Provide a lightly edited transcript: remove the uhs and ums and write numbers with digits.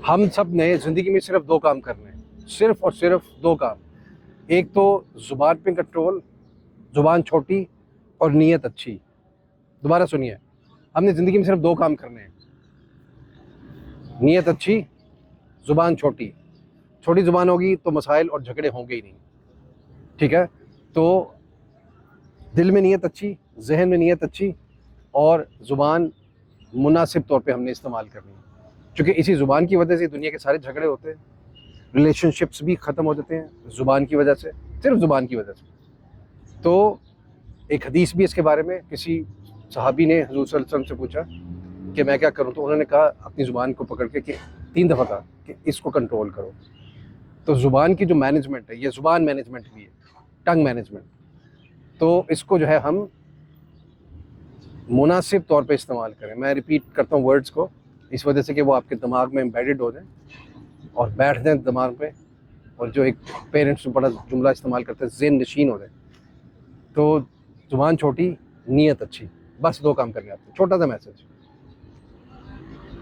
ہم سب نے زندگی میں صرف دو کام کرنے ہیں، صرف اور صرف دو کام. ایک تو زبان پہ کنٹرول، زبان چھوٹی اور نیت اچھی. دوبارہ سنیے، ہم نے زندگی میں صرف دو کام کرنے ہیں، نیت اچھی، زبان چھوٹی. چھوٹی زبان ہوگی تو مسائل اور جھگڑے ہوں گے ہی نہیں. ٹھیک ہے، تو دل میں نیت اچھی، ذہن میں نیت اچھی، اور زبان مناسب طور پہ ہم نے استعمال کرنی ہے. چونکہ اسی زبان کی وجہ سے دنیا کے سارے جھگڑے ہوتے ہیں، ریلیشن شپس بھی ختم ہو جاتے ہیں زبان کی وجہ سے، صرف زبان کی وجہ سے. تو ایک حدیث بھی اس کے بارے میں، کسی صحابی نے حضور صلی اللہ علیہ وسلم سے پوچھا کہ میں کیا کروں، تو انہوں نے کہا اپنی زبان کو پکڑ کے کہ 3 دفعہ کہا کہ اس کو کنٹرول کرو. تو زبان کی جو مینجمنٹ ہے، یہ زبان مینجمنٹ بھی ہے، ٹنگ مینجمنٹ. تو اس کو جو ہے ہم مناسب طور پہ استعمال کریں. میں ریپیٹ کرتا ہوں ورڈز کو اس وجہ سے کہ وہ آپ کے دماغ میں امبیڈڈ ہو جائیں اور بیٹھ جائیں دماغ پہ، اور جو ایک پیرنٹس بڑا جملہ استعمال کرتے ہیں، ذہن نشین ہو جائے. تو زبان چھوٹی، نیت اچھی، بس دو کام کرنے آتے ہیں. چھوٹا سا میسج.